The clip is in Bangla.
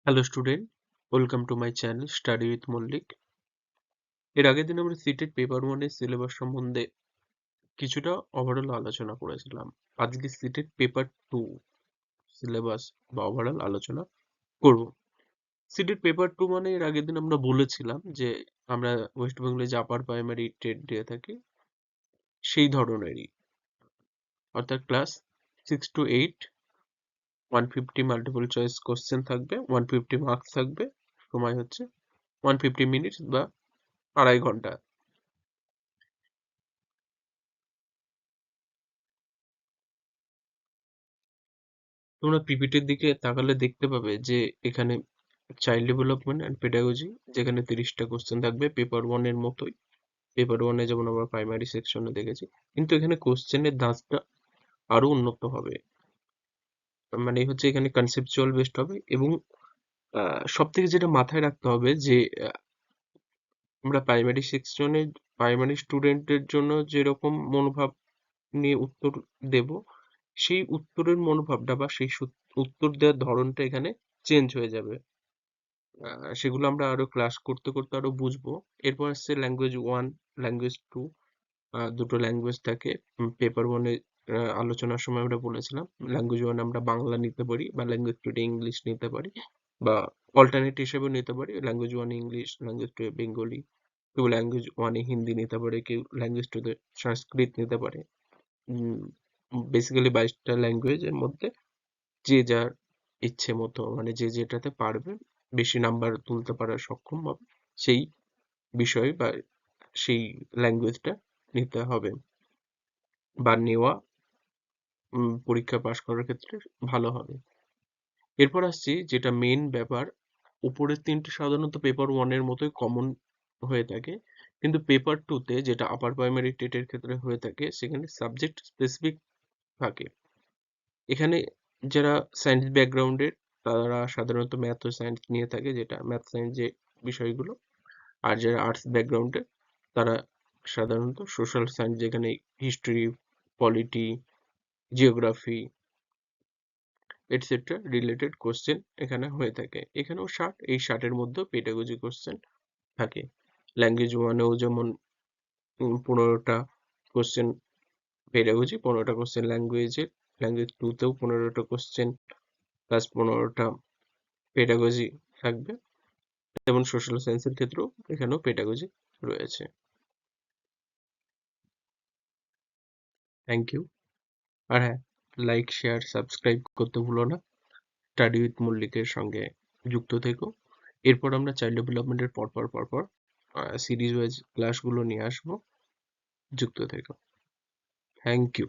Hello student, welcome to my channel study with Mallick. এর আগের দিন আমরা সিটেট পেপার ওয়ানের সিলেবাস সম্বন্ধে কিছুটা ওভারঅল আলোচনা করেছিলাম। আজকে সিটেট পেপার টু সিলেবাস বা ওভারঅল আলোচনা করব। সিটেট পেপার টু মানে এর আগের দিন আমরা বলেছিলাম যে আমরা ওয়েস্ট বেঙ্গলে যে আপার প্রাইমারি টেট দিয়ে থাকি সেই ধরনেরই, অর্থাৎ class 6 to 8 150 multiple choice question থাকবে, 150 মার্কস থাকবে, সময় হচ্ছে 150 মিনিটস বা 2.5 ঘন্টা। তোমরা পিপিটির দিকে তাকালে দেখতে পাবে যে এখানে চাইল্ড ডেভেলপমেন্ট অ্যান্ড পেডাগজি, যেখানে 30টা কোশ্চেন থাকবে পেপার ওয়ানের মতোই। পেপার ওয়ানে যেমন আমরা প্রাইমারি সেকশনে দেখেছি, কিন্তু এখানে কোশ্চেনের ধাঁচটা আরো উন্নত হবে। মানে হচ্ছে এখানে কনসেপচুয়াল বেসড হবে এবং সব থেকে যেটা মাথায় রাখতে হবে যে আমরা প্রাইমারি সেকশনে প্রাইমারি স্টুডেন্টের জন্য যেরকম মনোভাব নিয়ে উত্তর দেব, সেই উত্তরের মনোভাবটা বা সেই উত্তর দেওয়ার ধরনটা এখানে চেঞ্জ হয়ে যাবে। সেগুলো আমরা আরো ক্লাস করতে করতে আরো বুঝবো। এরপর আসছে ল্যাঙ্গুয়েজ ওয়ান, ল্যাঙ্গুয়েজ টু। দুটো ল্যাঙ্গুয়েজ থাকে। পেপার ওয়ানে আলোচনার সময় আমরা বলেছিলাম ল্যাঙ্গুয়েজ ওয়ান আমরা বাংলা নিতে পারি, বা ল্যাঙ্গুয়েজ টু ইংলিশ নিতে পারি, বা অল্টারনেট হিসেবে নিতে পারি। Language one English, language two Bengali, কেউ ল্যাঙ্গুয়েজ ওয়ানে হিন্দি নিতে পারে, কেউ ল্যাঙ্গুয়েজ টুতে সংস্কৃত নিতে পারে। বেসিক্যালি 22টা ল্যাঙ্গুয়েজের মধ্যে যে যার ইচ্ছে মতো, মানে যে যেটাতে পারবে, বেশি নাম্বার তুলতে পারার সক্ষম হবে, সেই বিষয় বা সেই ল্যাঙ্গুয়েজটা নিতে হবে বা নেওয়া পরীক্ষা পাশ করার ক্ষেত্রে ভালো হবে। এরপর আসছি যেটা মেন ব্যাপার, উপরের তিনটে সাধারণত পেপার ওয়ানের মতোই কমন হয়ে থাকে, কিন্তু পেপার টুতে যেটা আপার প্রাইমারি টেটের ক্ষেত্রে হয়ে থাকে, সেখানে সাবজেক্ট স্পেসিফিক থাকে। এখানে যারা সায়েন্স ব্যাকগ্রাউন্ডের তারা সাধারণত ম্যাথ ও সায়েন্স নিয়ে থাকে, যেটা ম্যাথ সায়েন্স যে বিষয়গুলো। আর যারা আর্টস ব্যাকগ্রাউন্ডের তারা সাধারণত সোশ্যাল সায়েন্স, যেখানে history, polity, geography etcetera related question এখানে হয়ে থাকে। এখানেও 60, এই 60-এর মধ্যেও পেডাগজি কোশ্চেন থাকে। ল্যাঙ্গুয়েজ ওয়ানেও যেমন 15টা কোশ্চেন পেডাগজি, 15টা কোশ্চেন ল্যাঙ্গুয়েজের, ল্যাঙ্গুয়েজ টুতেও 15টা কোশ্চেন প্লাস 15টা পেডাগজি থাকবে। যেমন সোশ্যাল সায়েন্সের ক্ষেত্রেও এখানেও পেডাগজি রয়েছে। Thank you. আর হ্যাঁ, লাইক, শেয়ার, সাবস্ক্রাইব করতে ভুলো না। স্টাডি উইথ মল্লিকের সঙ্গে যুক্ত থেকো। এরপর আমরা চাইল্ড ডেভেলপমেন্টের পরপর সিরিজ ওয়াইজ ক্লাসগুলো নিয়ে আসবো। যুক্ত থেকো। Thank you.